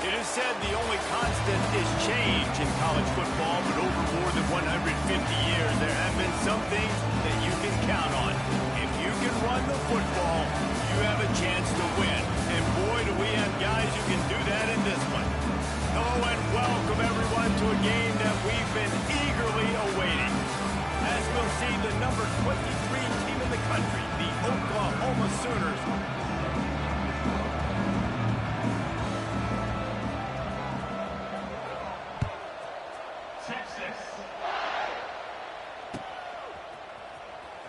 It is said the only constant is change in college football, but over more than 150 years, there have been some things that you can count on. If you can run the football, you have a chance to win. And boy, do we have guys who can do that in this one. Hello and welcome everyone to a game that we've been eagerly awaiting. As we'll see, the number 23 team in the country, the Oklahoma Sooners,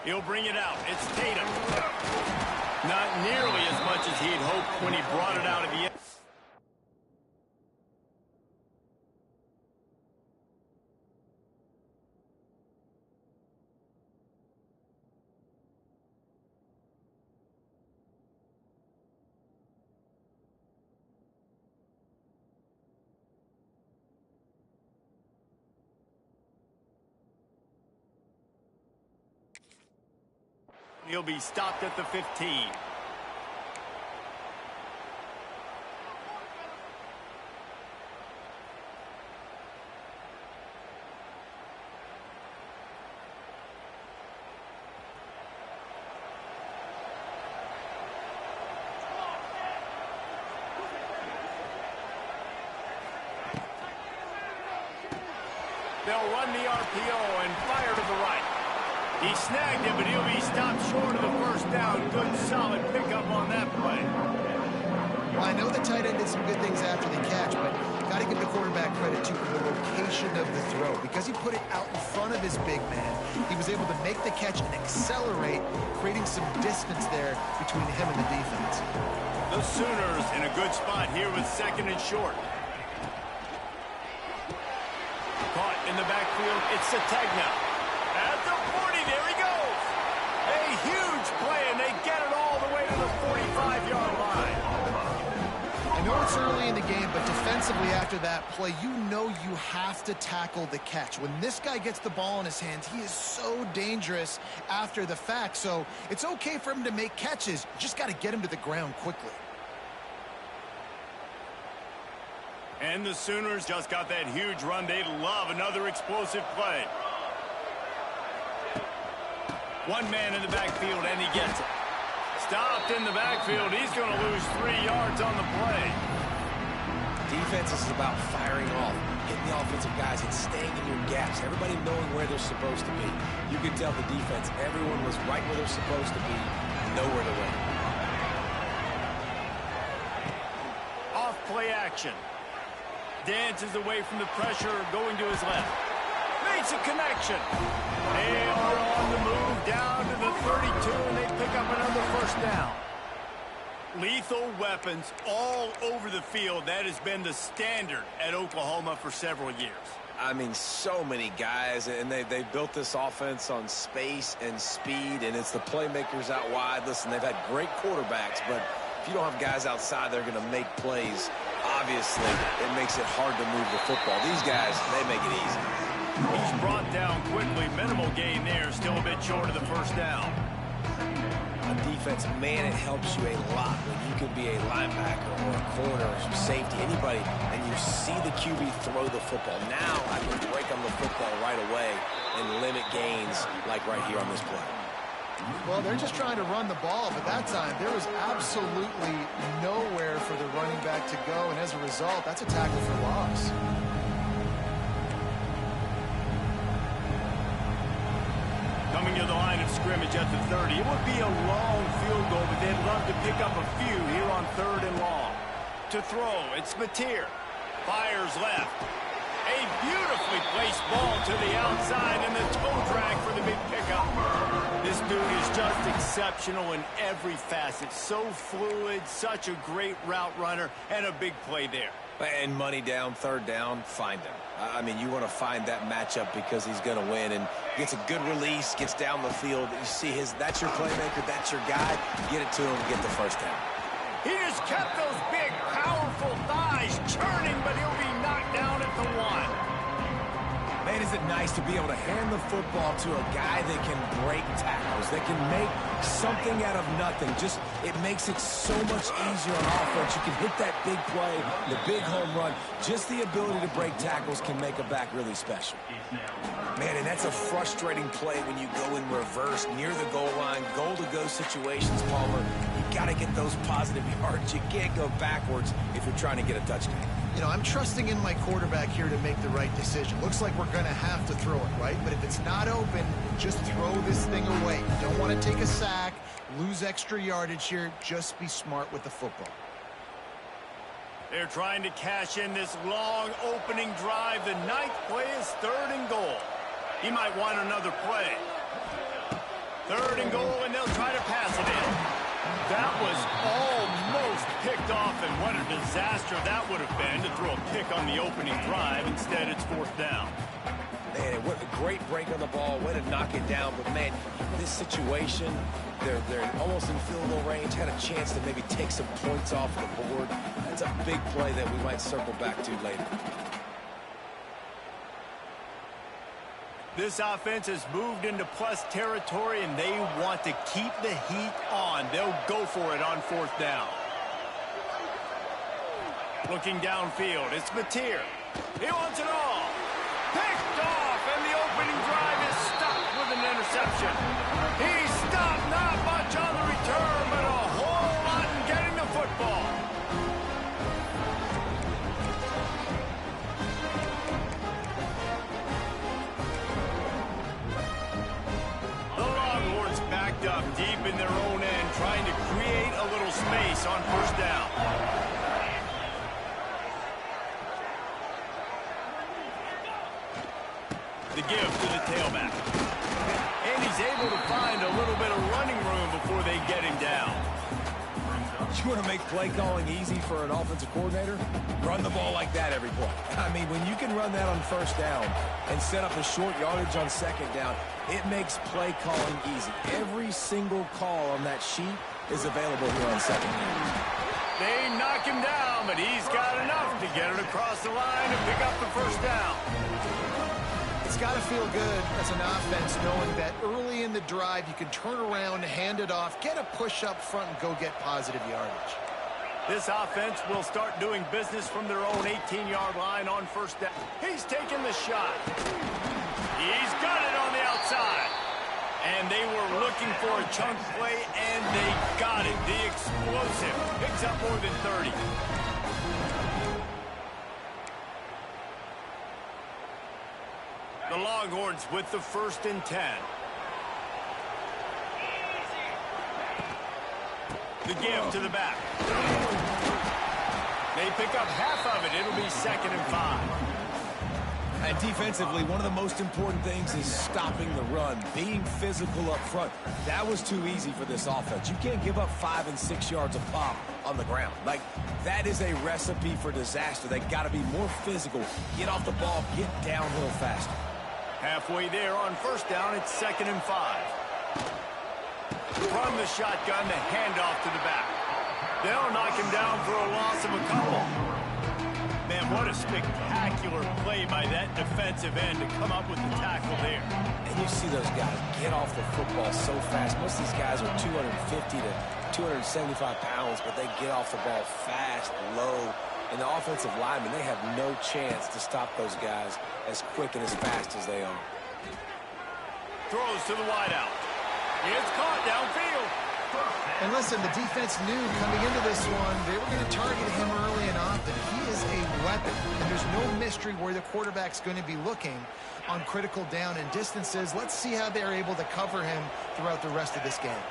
he'll bring it out. It's Tatum. Not nearly as much as he'd hoped when he brought it out at the end. He'll be stopped at the 15. They'll run the RPO and fire to the right. He snagged it, but he'll be stopped short of the first down. Good, solid pickup on that play. Well, I know the tight end did some good things after the catch, but got to give the quarterback credit to the location of the throw. Because he put it out in front of his big man, he was able to make the catch and accelerate, creating some distance there between him and the defense. The Sooners in a good spot here with second and short. Caught in the backfield, it's Sategna. At the 40, there he goes. A huge play, and they get it all the way to the 45-yard line. I know it's early in the game, but defensively after that play, you know you have to tackle the catch. When this guy gets the ball in his hands, he is so dangerous after the fact. So it's okay for him to make catches. You just got to get him to the ground quickly. And the Sooners just got that huge run. They love another explosive play. One man in the backfield, and he gets it. Stopped in the backfield. He's going to lose 3 yards on the play. Defense is about firing off, hitting the offensive guys, and staying in your gaps. Everybody knowing where they're supposed to be. You can tell the defense, everyone was right where they're supposed to be, nowhere to run. Off play action. Dances away from the pressure, going to his left. Makes a connection. They are on the move down to the 32, and they pick up another first down. Lethal weapons all over the field. That has been the standard at Oklahoma for several years. I mean, so many guys, and they built this offense on space and speed, and it's the playmakers out wide. Listen, they've had great quarterbacks, but if you don't have guys outside, they're going to make plays. Obviously, it makes it hard to move the football. These guys, they make it easy. He's brought down quickly. Minimal gain there. Still a bit short of the first down. On defense, man, it helps you a lot when you can be a linebacker or a corner or safety, anybody, and you see the QB throw the football. Now I can break on the football right away and limit gains like right here on this play. Well, they're just trying to run the ball, but that time there was absolutely nowhere for the running back to go, and as a result, that's a tackle for loss. Coming to the line of scrimmage at the 30. It would be a long field goal, but they'd love to pick up a few here on 3rd and long. To throw, it's Mateer. Fires left. A beautifully placed ball to the outside, and the toe drag for the big pickup. This dude is just exceptional in every facet. So fluid, such a great route runner, and a big play there. And money down, 3rd down, find him. I mean, you want to find that matchup because he's going to win, and gets a good release, gets down the field. You see that's your playmaker, that's your guy. Get it to him, get the first down. He just kept those big, powerful thighs churning, but he'll be knocked down at the 1. Man, is it nice to be able to hand the football to a guy that can break tackles. that can make something out of nothing. Just, it makes it so much easier on offense. You can hit that big play, the big home run. Just the ability to break tackles can make a back really special. Man, and that's a frustrating play when you go in reverse near the goal line, goal-to-go situations, Palmer. You got to get those positive yards. You can't go backwards if you're trying to get a touchdown. You know, I'm trusting in my quarterback here to make the right decision. Looks like we're going to have to throw it, right? But if it's not open, just throw this thing away. You don't want to take a sack, lose extra yardage here. Just be smart with the football. They're trying to cash in this long opening drive. The 9th play is 3rd and goal. He might want another play. 3rd and goal, and they'll try to pass it in. That was almost picked off, and what a disaster that would have been to throw a pick on the opening drive. Instead, it's 4th down. Man, what a great break on the ball. Way to knock it down. But, man, this situation, they're almost in field goal range. Had a chance to maybe take some points off the board. That's a big play that we might circle back to later. This offense has moved into plus territory, and they want to keep the heat on. They'll go for it on 4th down. Looking downfield, it's Mateer. He wants it all. Picked off, and the opening drive is stopped with an interception. He stopped not much on the return, but a whole lot in getting the football. Up deep in their own end, trying to create a little space on 1st down. The give to the tailback. And he's able to find a little bit of running room before they get him down. You want to make play calling easy for an offensive coordinator? Run the ball like that every play. I mean, when you can run that on 1st down and set up a short yardage on 2nd down, it makes play calling easy. Every single call on that sheet is available here on 2nd down. They knock him down, but he's got enough to get it across the line and pick up the 1st down. It's got to feel good as an offense knowing that early in the drive you can turn around, hand it off, get a push up front, and go get positive yardage. This offense will start doing business from their own 18-yard line on 1st down. He's taking the shot. He's got it on the outside. And they were looking for a chunk play, and they got it. The explosive picks up more than 30. The Longhorns with the 1st and 10. The give to the back. They pick up half of it. It'll be 2nd and 5. And defensively, one of the most important things is stopping the run, being physical up front. That was too easy for this offense. You can't give up 5 and 6 yards a pop on the ground. Like, that is a recipe for disaster. They got to be more physical, get off the ball, get downhill faster. Halfway there on 1st down, it's 2nd and 5. From the shotgun, the handoff to the back. They'll knock him down for a loss of a couple. Man, what a spectacular play by that defensive end to come up with the tackle there. And you see those guys get off the football so fast. Most of these guys are 250 to 275 pounds, but they get off the ball fast, low. And the offensive linemen, they have no chance to stop those guys as quick and as fast as they are. Throws to the wideout. It's caught downfield. And listen, the defense knew coming into this one they were going to target him early and often. He is a weapon, and there's no mystery where the quarterback's going to be looking on critical down and distances. Let's see how they're able to cover him throughout the rest of this game.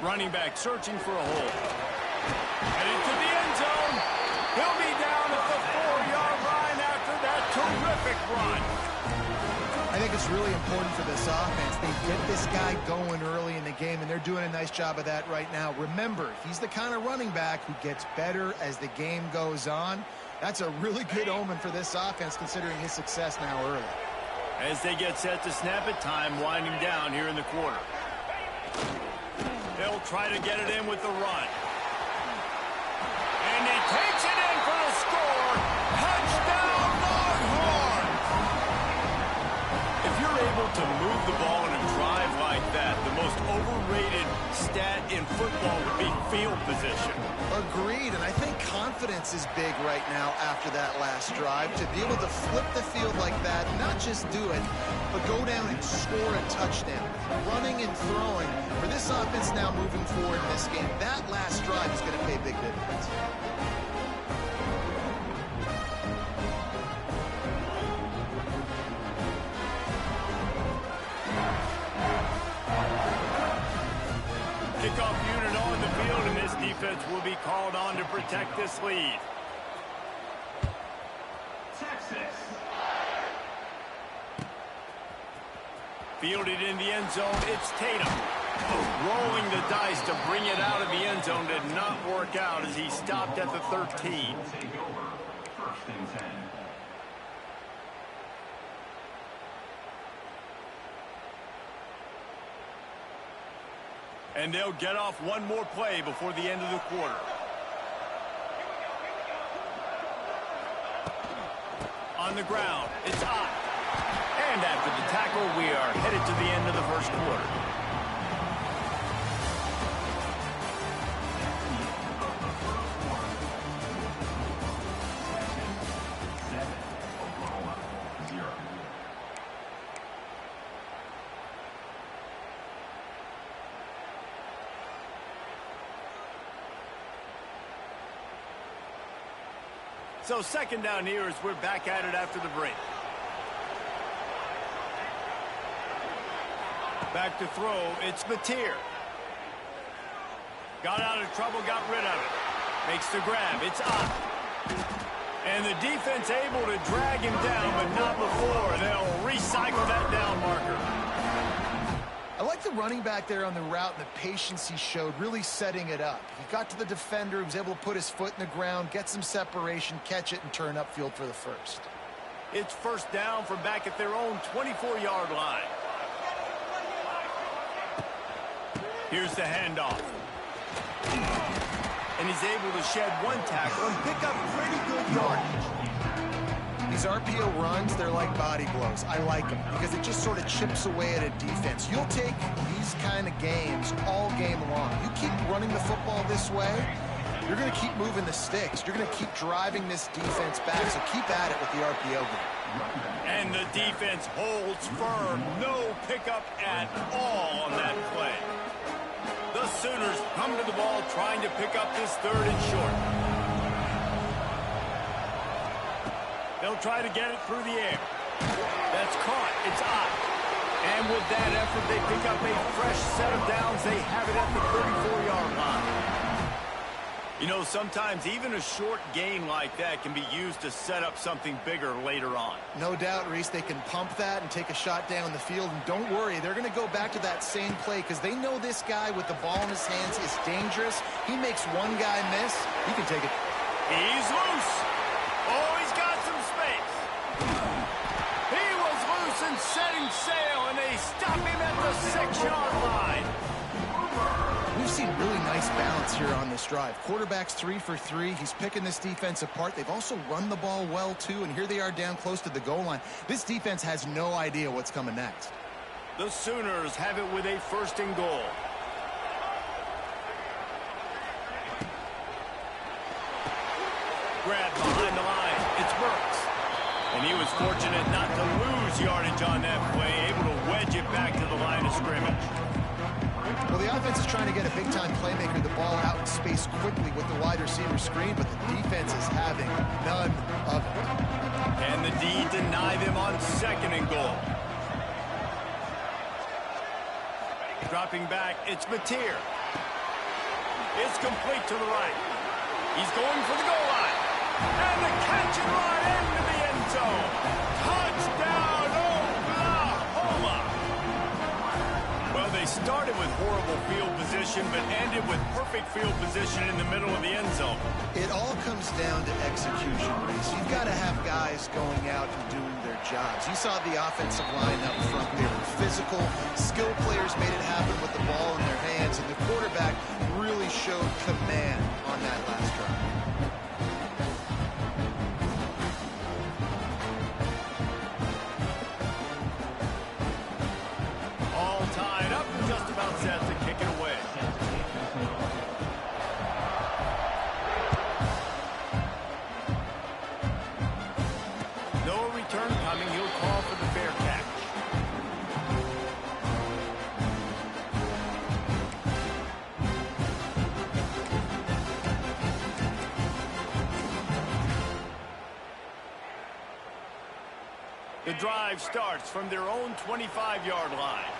Running back searching for a hole. Headed to the end zone. He'll be down at the 4-yard line after that terrific run. I think it's really important for this offense. They get this guy going early in the game, and they're doing a nice job of that right now. Remember, he's the kind of running back who gets better as the game goes on. That's a really good omen for this offense, considering his success now early. As they get set to snap it, time winding down here in the quarter. They'll try to get it in with the run. And he takes it in for the score. Touchdown, Longhorns! If you're able to move the ball in a drive like that, field position. Agreed, and I think confidence is big right now after that last drive. To be able to flip the field like that, not just do it, but go down and score a touchdown. Running and throwing. For this offense now moving forward in this game, that last drive is going to pay big dividends. Kickoff unit on the field, and this defense will be called on to protect this lead. Texas. Fielded in the end zone, it's Tatum. Rolling the dice to bring it out of the end zone did not work out as he stopped at the 13. First and 10. And they'll get off one more play before the end of the quarter. On the ground, it's Ott. And after the tackle, we are headed to the end of the first quarter. So second down here as we're back at it after the break. Back to throw, it's Mateer. Got out of trouble, got rid of it. Makes the grab, it's Ott. And the defense able to drag him down, but not before. They'll recycle that down marker. I like the running back there on the route and the patience he showed, really setting it up. He got to the defender, he was able to put his foot in the ground, get some separation, catch it, and turn upfield for the first. It's first down from back at their own 24-yard line. Here's the handoff. And he's able to shed one tackle and pick up pretty good yardage. These RPO runs, they're like body blows. I like them because it just sort of chips away at a defense. You'll take these kind of games all game long. You keep running the football this way, you're going to keep moving the sticks. You're going to keep driving this defense back, so keep at it with the RPO game. And the defense holds firm. No pickup at all on that play. The Sooners come to the ball trying to pick up this third and short. They'll try to get it through the air. That's caught. It's Ott. And with that effort, they pick up a fresh set of downs. They have it at the 34-yard line. You know, sometimes even a short gain like that can be used to set up something bigger later on. No doubt, Reese, they can pump that and take a shot down the field. And don't worry, they're going to go back to that same play because they know this guy with the ball in his hands is dangerous. He makes one guy miss, he can take it. He's loose. Oh, he's got some space. He was loose and setting sail, and they stop him at the 6-yard line. We've seen really nice balance here on this drive. Quarterback's 3 for 3. He's picking this defense apart. They've also run the ball well, too, and here they are down close to the goal line. This defense has no idea what's coming next. The Sooners have it with a first and goal. Grab behind the line. It's Burks. And he was fortunate not to lose yardage on that play, able to wedge it back to the line of scrimmage. Well, the offense is trying to get a big-time playmaker the ball out in space quickly with the wide receiver screen, but the defense is having none of it. And the D deny them on second and goal. Dropping back, it's Mateer. It's complete to the right. He's going for the goal line. And the catch and run into the end zone. Touchdown, Oklahoma! Well, they started with horrible field position, but ended with perfect field position in the middle of the end zone. It all comes down to execution, Reese. You've got to have guys going out and doing their jobs. You saw the offensive line up front. They were physical. Skilled players made it happen with the ball in their hands, and the quarterback really showed command on that last drive. drive starts from their own 25-yard line.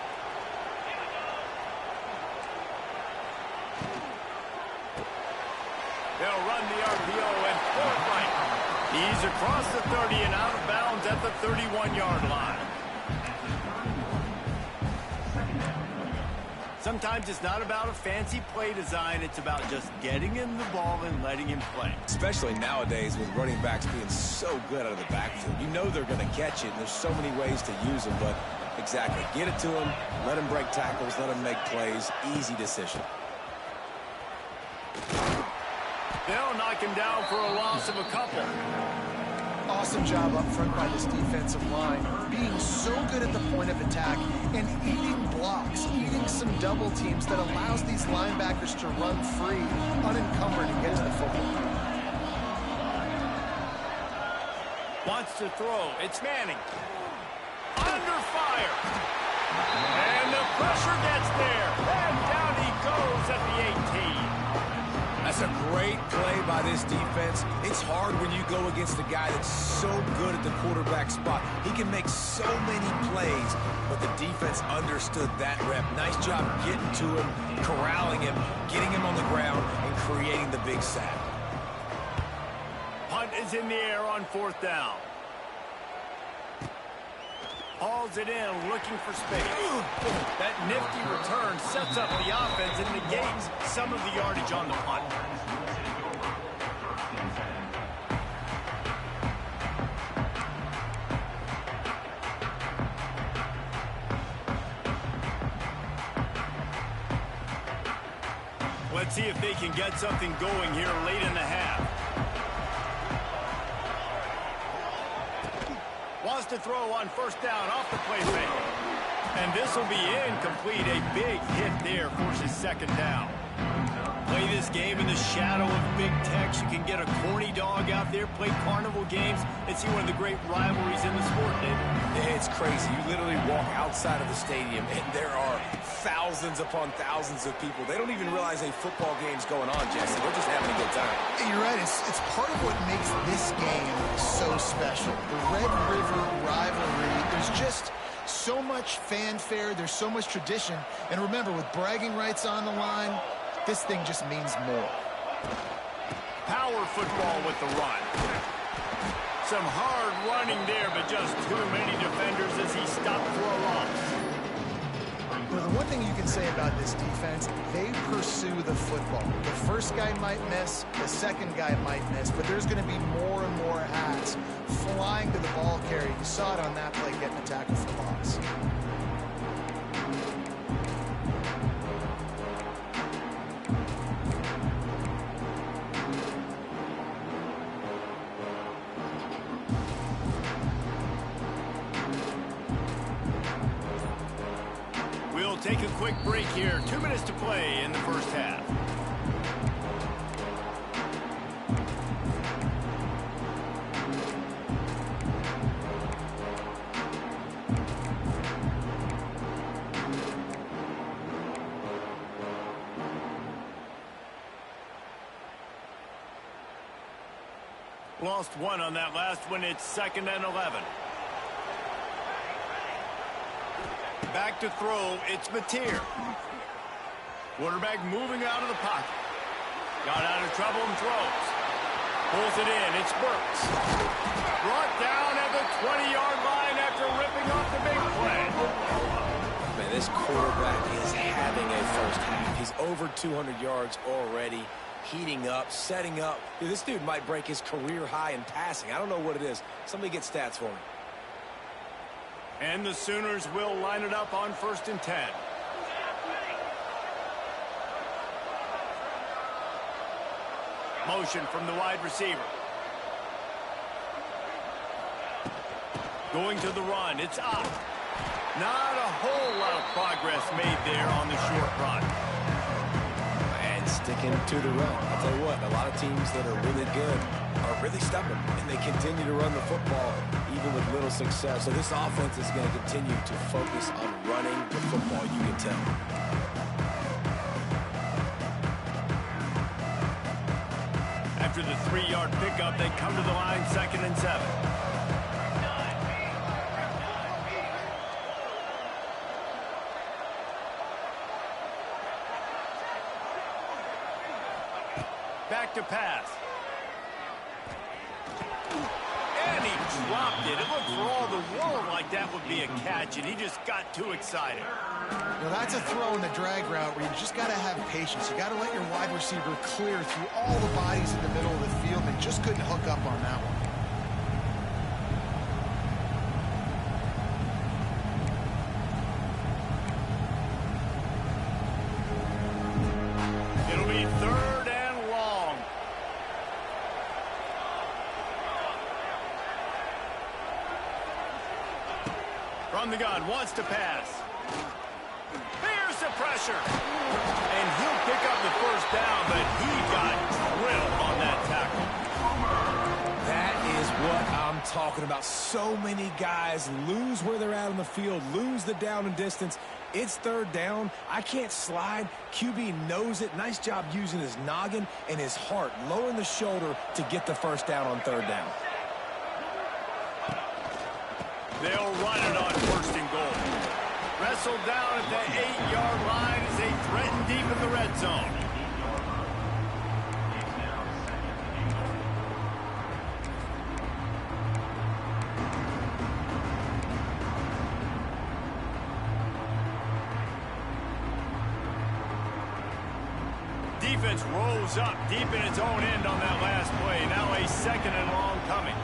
They'll run the RPO and pull it right. He's across the 30 and out of bounds at the 31-yard line. Sometimes it's not about a fancy play design. It's about just getting him the ball and letting him play. Especially nowadays with running backs being so good out of the backfield. You know they're going to catch it, and there's so many ways to use them. But exactly, get it to them, let them break tackles, let them make plays. Easy decision. They'll knock him down for a loss of a couple. Awesome job up front by this defensive line, being so good at the point of attack and eating blocks, eating some double teams that allows these linebackers to run free, unencumbered, and get to the football. Wants to throw. It's Manning. Under fire. And the pressure gets there. And down he goes at the 18. That's a great play by this defense. It's hard when you go against a guy that's so good at the quarterback spot. He can make so many plays, but the defense understood that rep. Nice job getting to him, corralling him, getting him on the ground, and creating the big sack. Punt is in the air on 4th down. Hauls it in, looking for space. That nifty return sets up the offense and negates some of the yardage on the punt. Let's see if they can get something going here late in the half. Wants to throw on 1st down off the play fake. And this will be incomplete. A big hit there forces 2nd down. Play this game in the shadow of Big Tex. You can get a corny dog out there, play carnival games, and see one of the great rivalries in the sport, David. It's crazy. You literally walk outside of the stadium, and there are thousands upon thousands of people. They don't even realize a football game's going on, Jesse. They're just having a good time. You're right. It's part of what makes this game so special. The Red River rivalry, there's just so much fanfare. There's so much tradition. And remember, with bragging rights on the line, this thing just means more. Power football with the run. Some hard running there, but just too many defenders as he stopped for a loss. Well, the one thing you can say about this defense, they pursue the football. The first guy might miss, the second guy might miss, but there's going to be more and more hats flying to the ball carrier. You saw it on that play, getting a tackle for loss. Take a quick break here. 2 minutes to play in the 1st half. Lost one on that last one. It's 2nd and 11. Back to throw, it's Mateer. Quarterback moving out of the pocket. Got out of trouble and throws. Pulls it in, it's Burks. Brought down at the 20-yard line after ripping off the big play. Man, this quarterback is having a 1st half. He's over 200 yards already, heating up, setting up. Dude, this dude might break his career high in passing. I don't know what it is. Somebody get stats for me. And the Sooners will line it up on 1st and 10. Motion from the wide receiver. Going to the run, it's up. Not a whole lot of progress made there on the short run. And sticking to the run. I'll tell you what, a lot of teams that are really good are really stubborn, and they continue to run the football even with little success. So this offense is going to continue to focus on running the football, you can tell. After the 3-yard pickup, they come to the line 2nd and 7. Back to pass. And he dropped it. It looked for all the world like that would be a catch, and he just got too excited. Well, that's a throw in the drag route where you just got to have patience. You got to let your wide receiver clear through all the bodies in the middle of the field, and just couldn't hook up on that one. It'll be 3rd and long. From the gun, wants to pass. Here's the pressure. And he'll pick up the 1st down, but he got drilled on that tackle. That is what I'm talking about. So many guys lose where they're at on the field, lose the down and distance. It's 3rd down. I can't slide. QB knows it. Nice job using his noggin and his heart, lowering the shoulder to get the 1st down on 3rd down. They'll run it on 1st and goal. Wrestled down at the 8-yard line as they threaten deep in the red zone. Defense rolls up deep in its own end on that last play. Now a 2nd and long coming.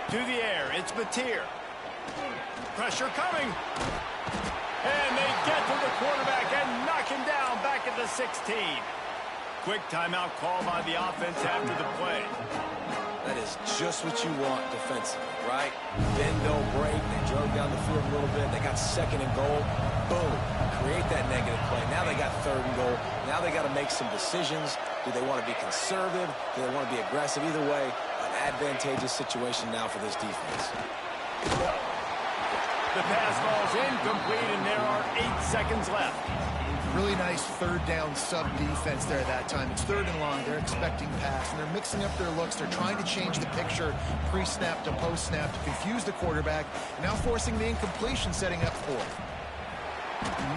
To the air, it's Mateer. Pressure coming. And they get to the quarterback and knock him down back at the 16. Quick timeout call by the offense after the play. That is just what you want defensively, right? Bend, don't break. They drove down the field a little bit. They got 2nd and goal. Boom. Create that negative play. Now they got 3rd and goal. Now they got to make some decisions. Do they want to be conservative? Do they want to be aggressive? Either way, an advantageous situation now for this defense. The pass falls incomplete, and there are 8 seconds left. Really nice 3rd down sub-defense there that time. It's 3rd and long. They're expecting pass, and they're mixing up their looks. They're trying to change the picture pre-snap to post-snap to confuse the quarterback, now forcing the incompletion, setting up 4th.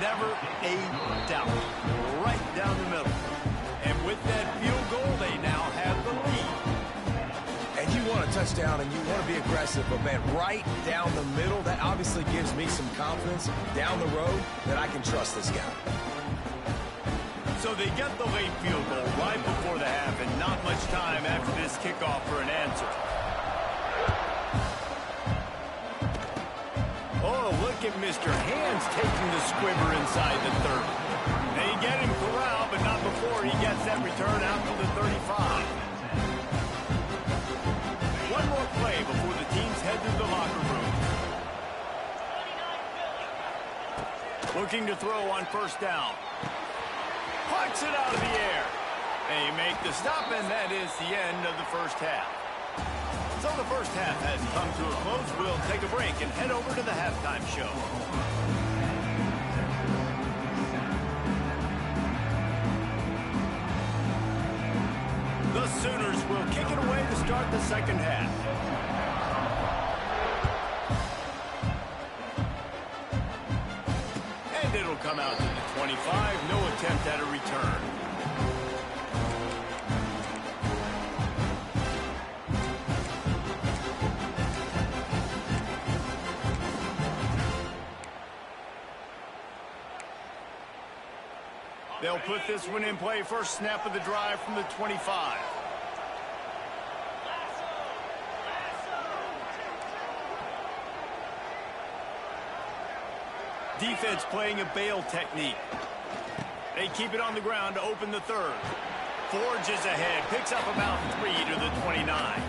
Never a doubt. Right down the middle. And with that field goal, they now have the lead. And you want a touchdown and you want to be aggressive, but man, right down the middle, that obviously gives me some confidence down the road that I can trust this guy. So they get the late field goal right before the half, and not much time after this kickoff for an answer. Oh, look at Mr. Hands taking the squibber inside the 30. They get him corralled, but not before he gets that return out to the 35. One more play before the teams head to the locker room. Looking to throw on 1st down. Pucks it out of the air. They make the stop, and that is the end of the 1st half. So the 1st half has come to a close. We'll take a break and head over to the halftime show. The Sooners will kick it away to start the 2nd half. And it'll come out to the 25. No attempt at a return. They'll put this one in play. 1st snap of the drive from the 25. Defense playing a bail technique. They keep it on the ground to open the 3rd. Forges ahead, picks up about 3 to the 29.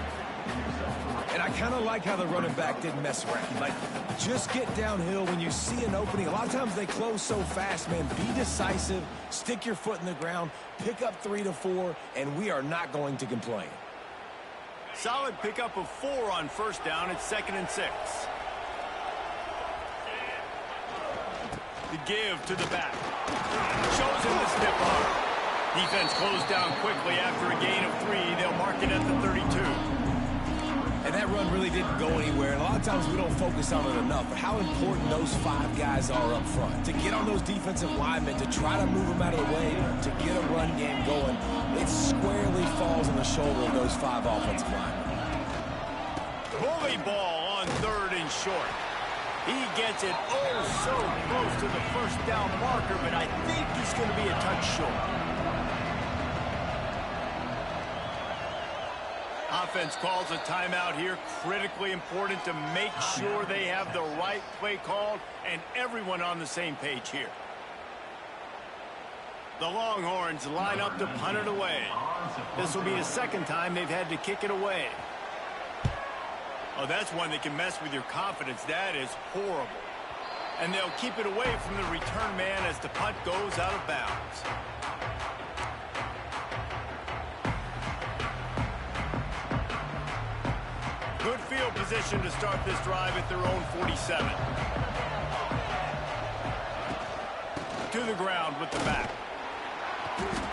And I kind of like how the running back didn't mess around. Like, just get downhill when you see an opening. A lot of times they close so fast, man. Be decisive, stick your foot in the ground, pick up 3 to 4, and we are not going to complain. Solid pickup of 4 on 1st down. It's 2nd and 6. The give to the back. Shows him the stiff arm. Defense closed down quickly after a gain of 3. They'll mark it at the 32. And And that run really didn't go anywhere. And a lot of times we don't focus on it enough. But how important those 5 guys are up front. To get on those defensive linemen, to try to move them out of the way, to get a run game going, it squarely falls on the shoulder of those 5 offensive linemen. Bully ball on 3rd and short. He gets it so close to the first down marker, but I think he's going to be a touch short. Offense calls a timeout here. Critically important to make sure they have the right play called and everyone on the same page here. The Longhorns line up to punt it away. This will be the 2nd time they've had to kick it away. Oh, that's one that can mess with your confidence. That is horrible. And they'll keep it away from the return man as the punt goes out of bounds. Good field position to start this drive at their own 47. To the ground with the back.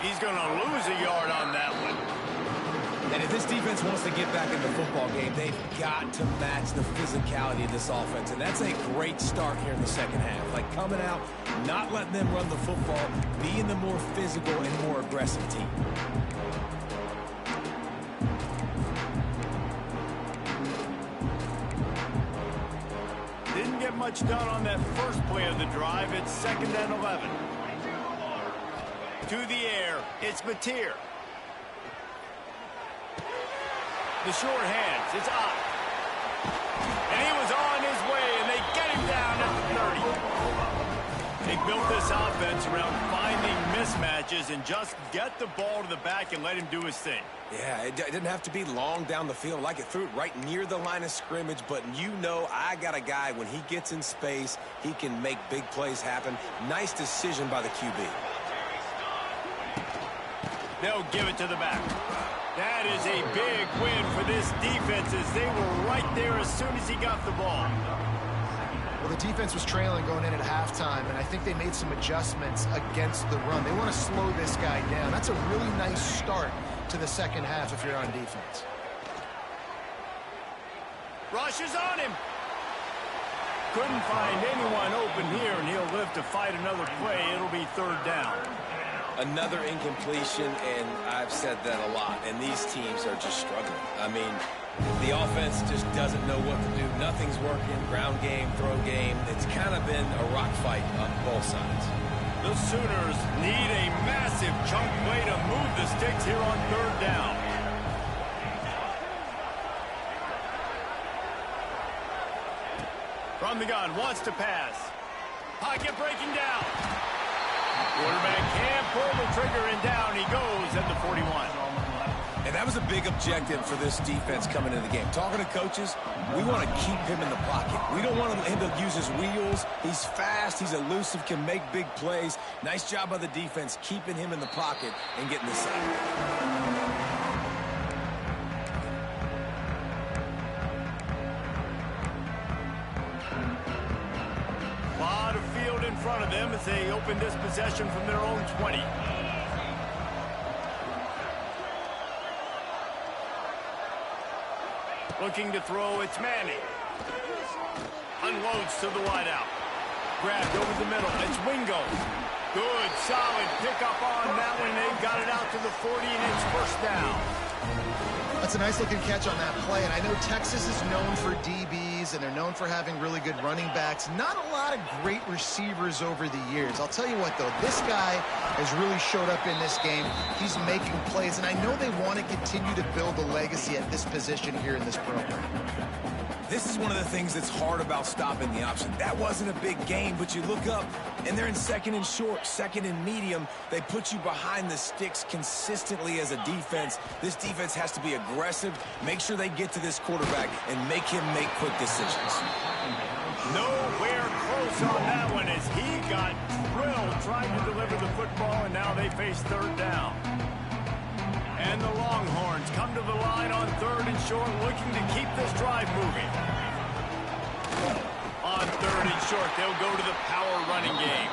He's going to lose a yard on that one. And if this defense wants to get back in the football game, they've got to match the physicality of this offense. And that's a great start here in the 2nd half. Like coming out, not letting them run the football, being the more physical and more aggressive team. Didn't get much done on that first play of the drive. It's 2nd and 11. To the air, it's Mateer. The short hands, it's up. And he was on his way, and they get him down at the 30. They built this offense around finding mismatches and just get the ball to the back and let him do his thing. Yeah, it didn't have to be long down the field. Like it threw it right near the line of scrimmage, but you know I got a guy, when he gets in space, he can make big plays happen. Nice decision by the QB. They'll give it to the back. That is a big win for this defense as they were right there as soon as he got the ball. Well, the defense was trailing going in at halftime, and I think they made some adjustments against the run. They want to slow this guy down. That's a really nice start to the 2nd half if you're on defense. Rush is on him. Couldn't find anyone open here, and he'll live to fight another play. It'll be 3rd down. Another incompletion, and I've said that a lot, and these teams are just struggling. I mean, the offense just doesn't know what to do. Nothing's working. Ground game, throw game. It's kind of been a rock fight on both sides. The Sooners need a massive chunk play to move the sticks here on 3rd down. From the gun, wants to pass. Pocket breaking down. Quarterback can't pull the trigger, and down he goes at the 41. And that was a big objective for this defense coming into the game. Talking to coaches, we want to keep him in the pocket. We don't want him to use his wheels. He's fast, he's elusive, can make big plays. Nice job by the defense keeping him in the pocket and getting the sack. In front of them as they open this possession from their own 20. Looking to throw, it's Manning. Unloads to the wideout. Grabbed over the middle, it's Wingo. Good, solid pickup on that one. They've got it out to the 40, and it's 1st down. That's a nice-looking catch on that play, and I know Texas is known for DBs, and they're known for having really good running backs. Not a lot of great receivers over the years. I'll tell you what, though, this guy has really showed up in this game. He's making plays, and I know they want to continue to build a legacy at this position here in this program. This is one of the things that's hard about stopping the option. That wasn't a big game, but you look up, and they're in 2nd and short, 2nd and medium. They put you behind the sticks consistently as a defense. This defense has to be aggressive, make sure they get to this quarterback, and make him make quick decisions. Nowhere close on that one as he got drilled trying to deliver the football, and now they face 3rd down. And the Longhorns come to the line on 3rd and short, looking to keep this drive moving. On 3rd and short, they'll go to the power running game.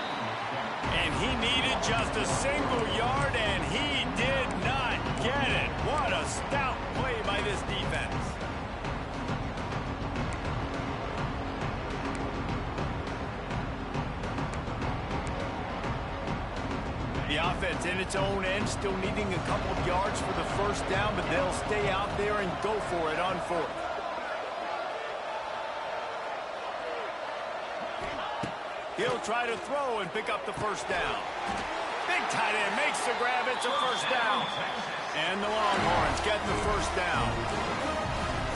And he needed just a single yard, and he did not get it. What a stout play by this defense. The offense in its own end, still needing a couple of yards for the first down, but they'll stay out there and go for it on fourth. He'll try to throw and pick up the first down. Big tight end makes the grab. It's a first down. And the Longhorns getting the first down.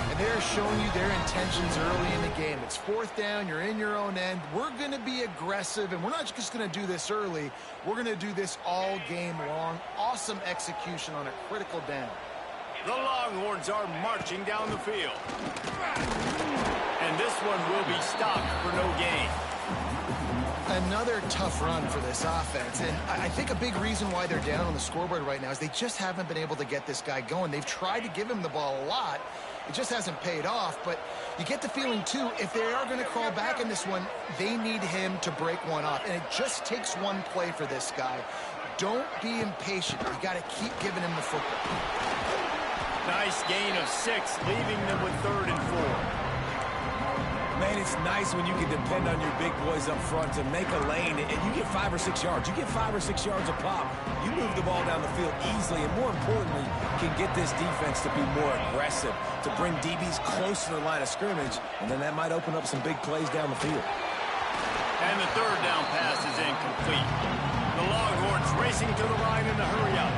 And they're showing you their intentions early in the game. It's fourth down. You're in your own end. We're going to be aggressive, and we're not just going to do this early. We're going to do this all game long. Awesome execution on a critical down. The Longhorns are marching down the field. And this one will be stopped for no gain. Another tough run for this offense, and I think a big reason why they're down on the scoreboard right now is they just haven't been able to get this guy going. They've tried to give him the ball a lot. It just hasn't paid off, but you get the feeling, too, if they are going to crawl back in this one, they need him to break one off, and it just takes one play for this guy. Don't be impatient. You got to keep giving him the football. Nice gain of 6, leaving them with 3rd and 4. Man, it's nice when you can depend on your big boys up front to make a lane, and you get 5 or 6 yards. You get 5 or 6 yards a pop. You move the ball down the field easily, and more importantly, can get this defense to be more aggressive, to bring DBs close to the line of scrimmage, and then that might open up some big plays down the field. And the 3rd down pass is incomplete. The Longhorns racing to the line in a hurry up.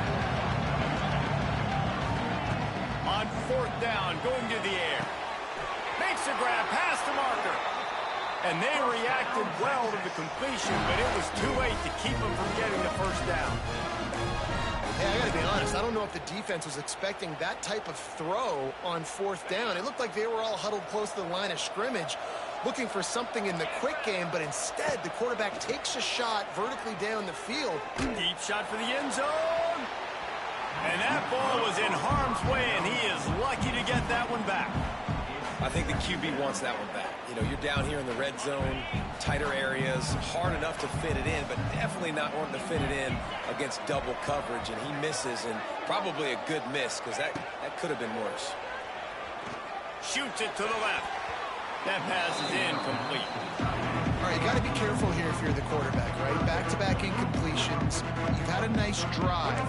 On 4th down, going to the air. Makes a grab past the marker. And they reacted well to the completion, but it was too late to keep them from getting the first down. Hey, I got to be honest. I don't know if the defense was expecting that type of throw on 4th down. It looked like they were all huddled close to the line of scrimmage, looking for something in the quick game, but instead the quarterback takes a shot vertically down the field. Deep shot for the end zone. And that ball was in harm's way, and he is lucky to get that one back. I think the QB wants that one back. You know, you're down here in the red zone, tighter areas, hard enough to fit it in, but definitely not wanting to fit it in against double coverage, and he misses, and probably a good miss, because that could have been worse. Shoots it to the left. That pass is incomplete. All right, you got to be careful here if you're the quarterback, right? Back-to-back incompletions. You've had a nice drive.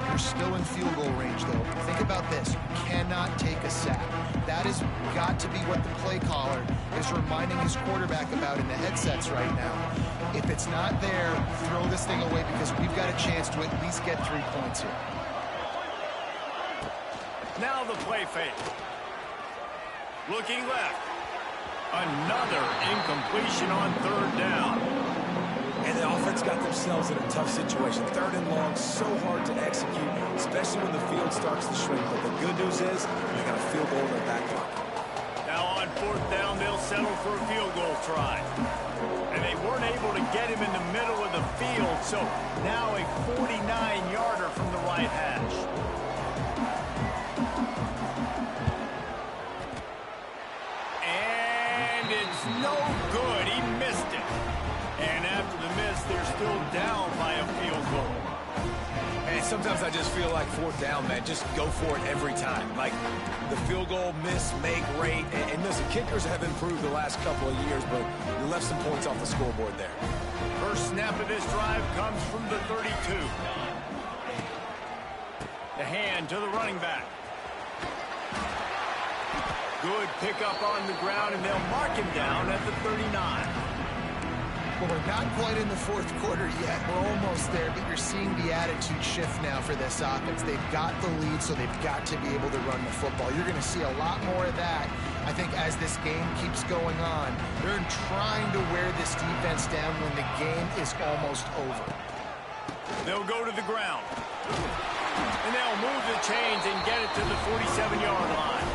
You're still in field goal range, though. Think about this. You cannot take a sack. That has got to be what the play caller is reminding his quarterback about in the headsets right now. If it's not there, throw this thing away because we've got a chance to at least get 3 points here. Now the play fake. Looking left. Another incompletion on 3rd down. And the offense got themselves in a tough situation. 3rd and long, so hard to execute, especially when the field starts to shrink. But the good news is they got a field goal in their back pocket. Now on 4th down, they'll settle for a field goal try. And they weren't able to get him in the middle of the field, so now a 49-yarder from the right hash. It's no good. He missed it. And after the miss, they're still down by a field goal. And sometimes I just feel like 4th down, man, just go for it every time. Like the field goal, miss, make, rate. And listen, kickers have improved the last couple of years, but you left some points off the scoreboard there. First snap of this drive comes from the 32. The hand to the running back. Good pickup on the ground, and they'll mark him down at the 39. Well, we're not quite in the 4th quarter yet. We're almost there, but you're seeing the attitude shift now for this offense. They've got the lead, so they've got to be able to run the football. You're going to see a lot more of that, I think, as this game keeps going on. They're trying to wear this defense down when the game is almost over. They'll go to the ground. And they'll move the chains and get it to the 47-yard line.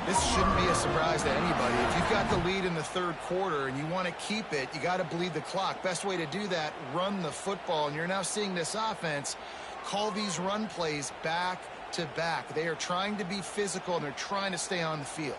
This shouldn't be a surprise to anybody. If you've got the lead in the 3rd quarter and you want to keep it, you got to bleed the clock. Best way to do that, run the football. And you're now seeing this offense call these run plays back to back. They are trying to be physical, and they're trying to stay on the field.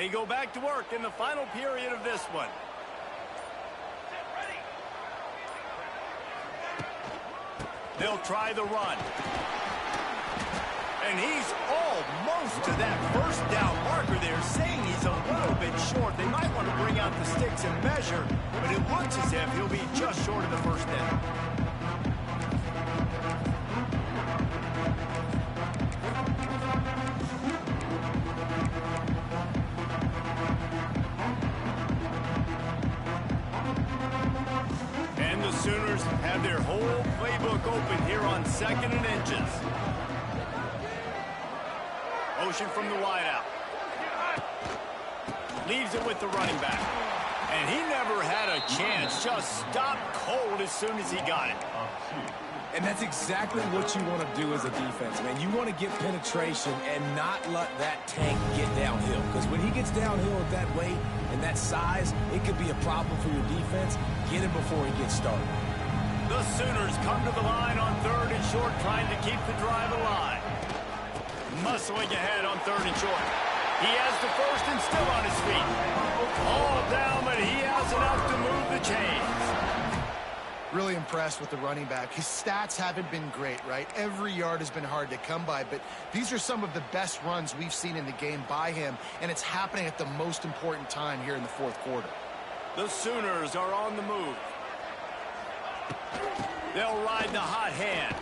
They go back to work in the final period of this one. They'll try the run. And he's almost to that first down marker there, saying he's a little bit short. They might want to bring out the sticks and measure, but it looks as if he'll be just short of the first down. And the Sooners have their whole playbook open here on 2nd and inches. Motion from the wideout. Leaves it with the running back. And he never had a chance. Just stopped cold as soon as he got it. And that's exactly what you want to do as a defense, man. You want to get penetration and not let that tank get downhill. Because when he gets downhill at that weight and that size, it could be a problem for your defense. Get him before he gets started. The Sooners come to the line on 3rd and short, trying to keep the drive alive. Muscling ahead on 3rd and short. He has the first and still on his feet. All down, but he has enough to move the chains. Really impressed with the running back. His stats haven't been great, right? Every yard has been hard to come by, but these are some of the best runs we've seen in the game by him, and it's happening at the most important time here in the 4th quarter. The Sooners are on the move. They'll ride the hot hand.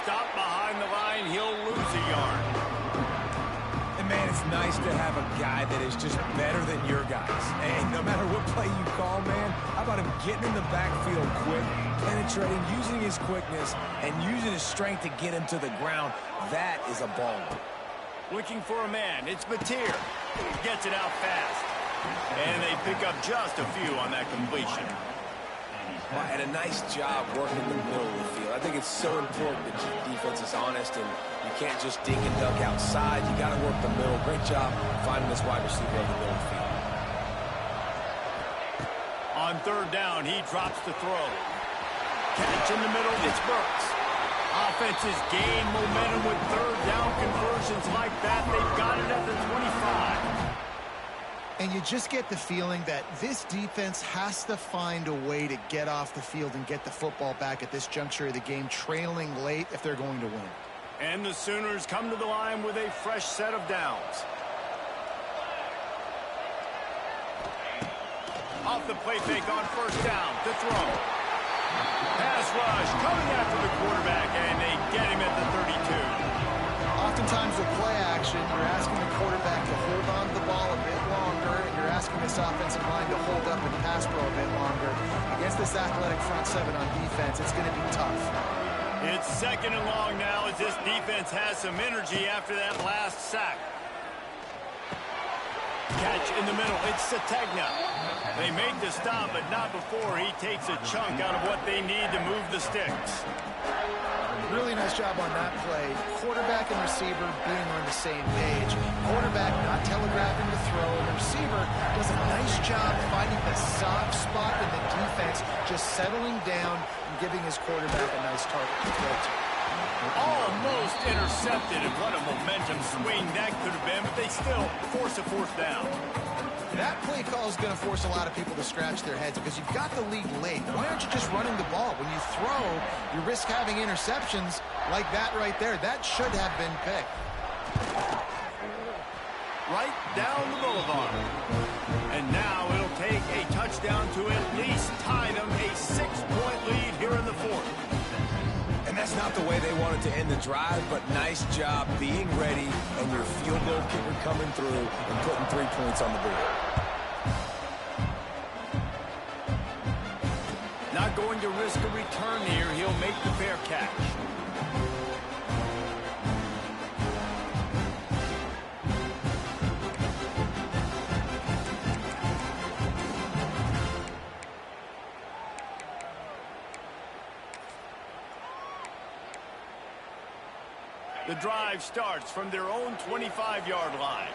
Stop behind the line, he'll lose a yard. And man, it's nice to have a guy that is just better than your guys. And no matter what play you call, man, how about him getting in the backfield quick, penetrating, using his quickness, and using his strength to get him to the ground? That is a baller. Looking for a man, it's Mateer. Gets it out fast. And they pick up just a few on that completion. Well, and a nice job working in the middle of the field. I think it's so important to keep defenses honest, and you can't just dink and dunk outside. You got to work the middle. Great job finding this wide receiver in the middle of the field. On 3rd down, he drops the throw. Catch in the middle, it's Burks. Offenses gain momentum with 3rd down conversions like that. They've got it at the 25. And you just get the feeling that this defense has to find a way to get off the field and get the football back at this juncture of the game, trailing late if they're going to win. And the Sooners come to the line with a fresh set of downs. Off the play fake on 1st down, the throw. Pass rush coming after the quarterback, and they get him at the 32. Oftentimes with play action, you're asking the quarterback to hold on to the ball a bit longer, and you're asking this offensive line to hold up and pass pro a bit longer. Against this athletic front 7 on defense, it's going to be tough. It's 2nd and long now as this defense has some energy after that last sack. Catch in the middle, it's Sategna. They make the stop, but not before he takes a chunk out of what they need to move the sticks. Really nice job on that play. Quarterback and receiver being on the same page. Quarterback not telegraphing the throw, and the receiver does a nice job finding the soft spot in the defense, just settling down and giving his quarterback a nice target to throw to. Almost intercepted, and what a momentum swing that could have been, but they still force a 4th down. That play call is going to force a lot of people to scratch their heads because you've got the lead late. Why aren't you just running the ball? When you throw, you risk having interceptions like that right there. That should have been picked. Right down the boulevard. And now it'll take a touchdown to at least tie them a 6-point lead here in the 4th. And that's not the way they wanted to end the drive, but nice job being ready and your field goal kicker coming through and putting 3 points on the board. Not going to risk a return here. He'll make the fair catch. The drive starts from their own 25-yard line.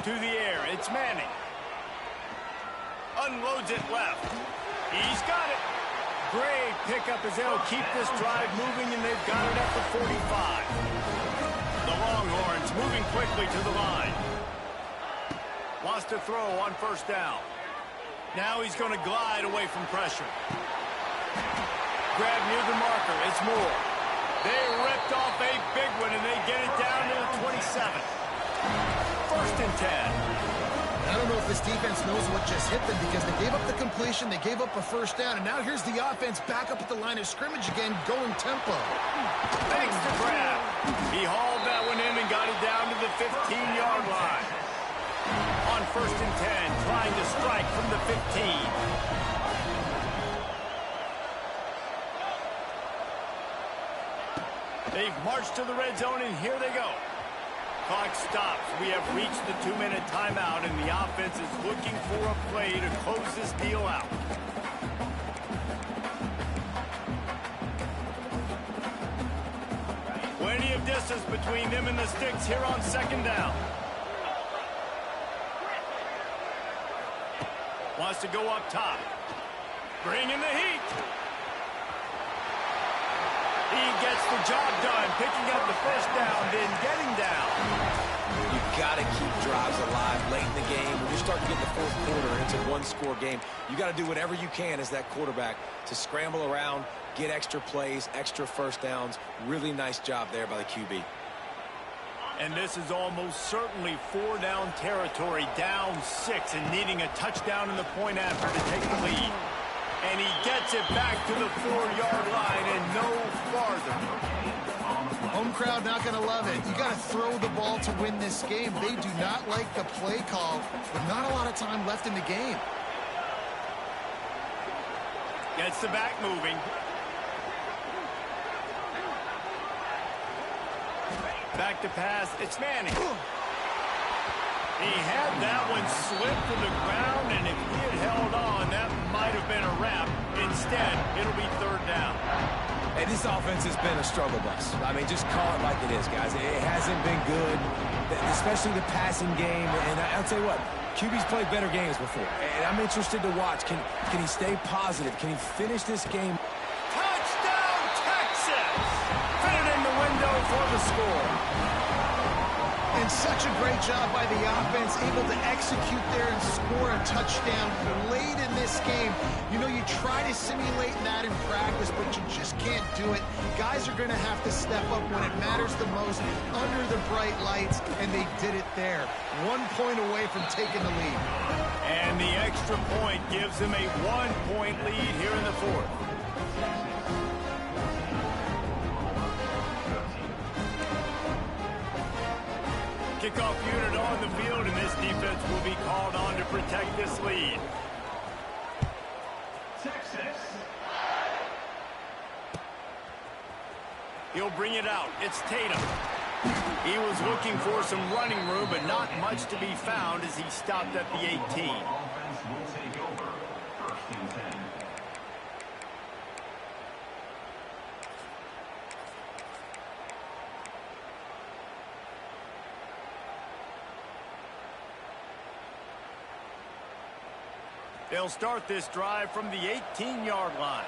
To the air, it's Manning. Unloads it left. He's got it. Great pickup as they'll keep this drive moving, and they've got it at the 45. The Longhorns moving quickly to the line. Wants to throw on first down. Now he's going to glide away from pressure. Grab near the marker. It's Moore. They ripped off a big one, and they get it down to the 27. First and 10. I don't know if this defense knows what just hit them because they gave up the completion, they gave up a first down, and now here's the offense back up at the line of scrimmage again, going tempo. Thanks to grab. He hauled that one in and got it down to the 15-yard line. On first and 10, trying to strike from the 15. They've marched to the red zone, and here they go. Clock stops. We have reached the 2-minute timeout, and the offense is looking for a play to close this deal out. Plenty of distance between them and the sticks here on second down. Wants to go up top. Bring in the heat. He gets the job done, picking up the first down, then getting down. You've got to keep drives alive late in the game. When you're starting to get the fourth quarter into a one-score game, you got to do whatever you can as that quarterback to scramble around, get extra plays, extra first downs. Really nice job there by the QB. And this is almost certainly 4-down territory, down 6, and needing a touchdown in the point after to take the lead. And he gets it back to the 4-yard line and no farther. Home crowd not going to love it. You got to throw the ball to win this game. They do not like the play call, but not a lot of time left in the game. Gets the back moving. Back to pass. It's Manning. He had that one slip to the ground, and if he had held on, that might have been a wrap. Instead, it'll be third down. Hey, this offense has been a struggle bus. I mean, just call it like it is, guys. It hasn't been good, especially the passing game. And I'll tell you what, QB's played better games before. And I'm interested to watch. Can he stay positive? Can he finish this game? Touchdown, Texas! Fit it in the window for the score. And such a great job by the offense, able to execute there and score a touchdown late in this game. You know, you try to simulate that in practice, but you just can't do it. Guys are going to have to step up when it matters the most under the bright lights, and they did it there. 1 point away from taking the lead. And the extra point gives them a 1-point lead here in the fourth. Kickoff unit on the field, and this defense will be called on to protect this lead. Texas. He'll bring it out. It's Tatum. He was looking for some running room, but not much to be found as he stopped at the 18. They'll start this drive from the 18-yard line.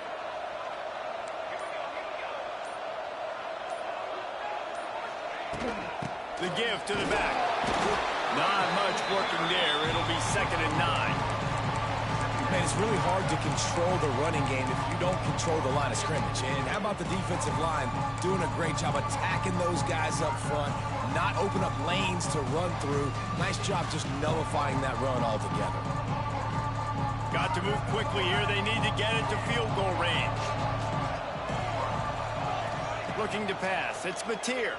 The give to the back. Not much working there. It'll be 2nd and 9. Man, it's really hard to control the running game if you don't control the line of scrimmage. And how about the defensive line doing a great job attacking those guys up front, not open up lanes to run through. Nice job just nullifying that run altogether. Got to move quickly here. They need to get it to field goal range. Looking to pass. It's Mateer.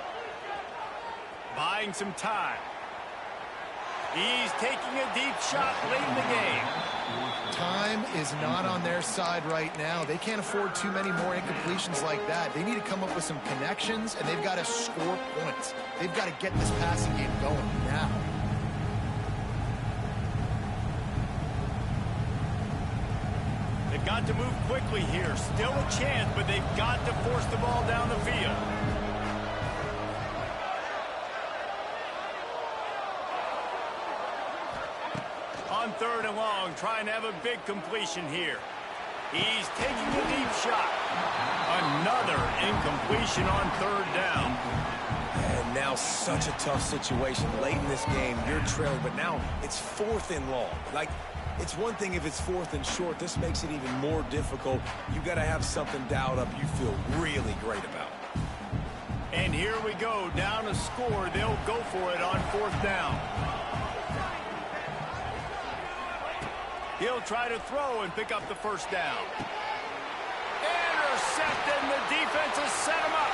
Buying some time. He's taking a deep shot late in the game. Time is not on their side right now. They can't afford too many more incompletions like that. They need to come up with some connections, and they've got to score points. They've got to get this passing game going now. They've got to move quickly here. Still a chance, but they've got to force the ball down the field. On 3rd and long, trying to have a big completion here. He's taking a deep shot. Another incompletion on 3rd down. And Now such a tough situation late in this game. You're trailing, but now it's 4th and long. Like, it's one thing if it's 4th and short. This makes it even more difficult. You got to have something dialed up you feel really great about. And here we go, down a score. They'll go for it on 4th down. He'll try to throw and pick up the first down. Intercepted, and the defense has set him up.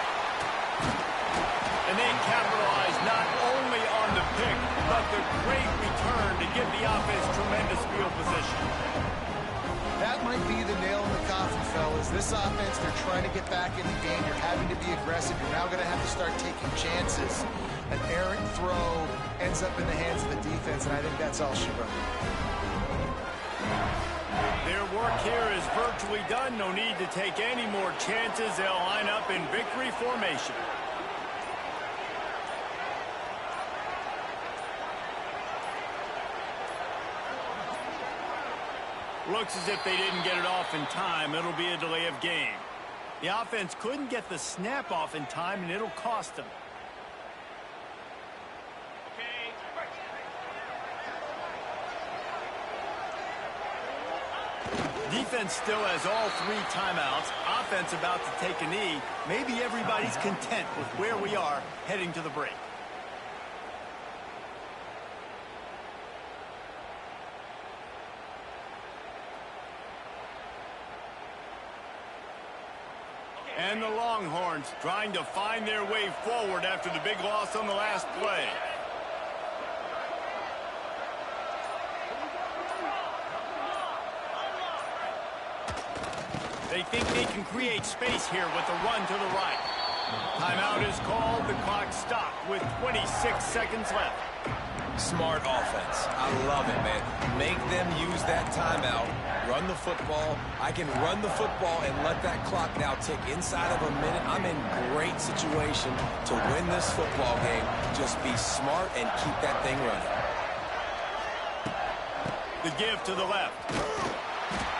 And they capitalize not only on the pick, but the great return to give the offense tremendous field position. That might be the nail in the coffin, fellas. This offense, they're trying to get back in the game. You're having to be aggressive. You're now going to have to start taking chances. An errant throw ends up in the hands of the defense, and I think that's all she wrote. Their work here is virtually done. No need to take any more chances. They'll line up in victory formation. Looks as if they didn't get it off in time. It'll be a delay of game. The offense couldn't get the snap off in time, and it'll cost them. Defense still has all 3 timeouts. Offense about to take a knee. Maybe everybody's content with where we are heading to the break. And the Longhorns trying to find their way forward after the big loss on the last play. They think they can create space here with a run to the right. Timeout is called. The clock stopped with 26 seconds left. Smart offense. I love it, man. Make them use that timeout. Run the football. I can run the football and let that clock now tick inside of a minute. I'm in great situation to win this football game. Just be smart and keep that thing running. The give to the left.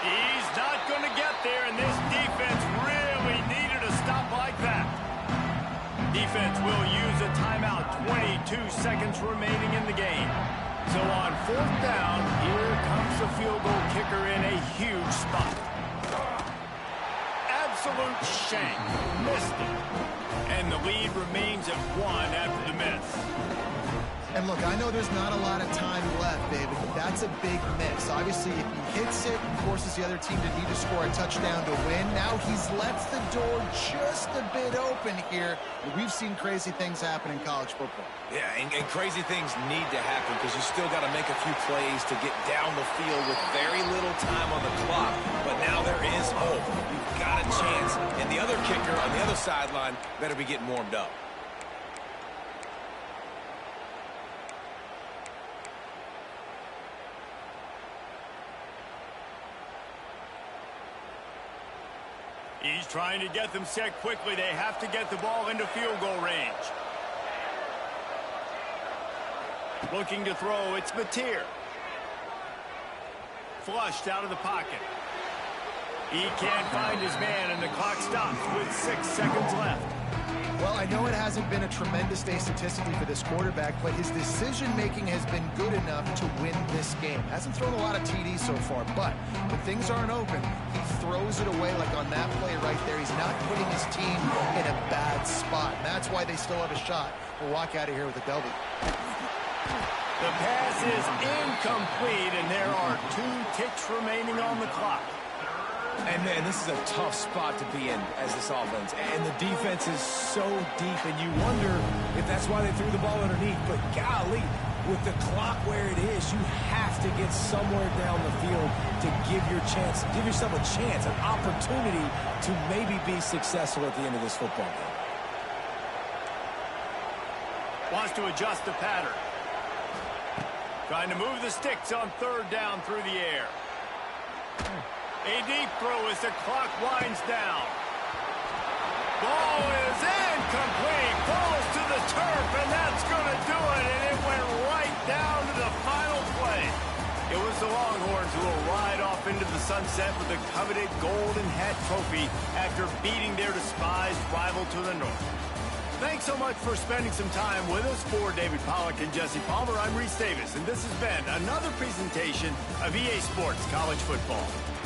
He's not going to get there, and this defense really needed a stop like that. Defense will use a timeout. 22 seconds remaining in the game. So on 4th down, here comes the field goal kicker in a huge spot. Absolute shank. Missed it. And the lead remains at 1 after the miss. And look, I know there's not a lot of time left, David, but that's a big miss. Obviously, if he hits it, forces the other team to need to score a touchdown to win. Now he's left the door just a bit open here. We've seen crazy things happen in college football. Yeah, and crazy things need to happen because you still got to make a few plays to get down the field with very little time on the clock. But now there is hope. You've got a chance. And the other kicker on the other sideline better be getting warmed up. He's trying to get them set quickly. They have to get the ball into field goal range. Looking to throw, it's Mateer. Flushed out of the pocket. He can't find his man, and the clock stops with 6 seconds left. Well, I know it hasn't been a tremendous day statistically for this quarterback, but his decision-making has been good enough to win this game. Hasn't thrown a lot of TDs so far, but when things aren't open, he throws it away like on that play right there. He's not putting his team in a bad spot, and that's why they still have a shot to walk out of here with a W. The pass is incomplete, and there are 2 ticks remaining on the clock. And, man, this is a tough spot to be in as this offense. And the defense is so deep, and you wonder if that's why they threw the ball underneath. But, golly, with the clock where it is, you have to get somewhere down the field to give yourself a chance, an opportunity to maybe be successful at the end of this football game. Wants to adjust the pattern. Trying to move the sticks on 3rd down through the air. A deep throw as the clock winds down. Ball is incomplete. Falls to the turf, and that's going to do it. And it went right down to the final play. It was the Longhorns who will ride off into the sunset with the coveted Golden Hat trophy after beating their despised rival to the north. Thanks so much for spending some time with us. For David Pollack and Jesse Palmer, I'm Reese Davis, and this has been another presentation of EA Sports College Football.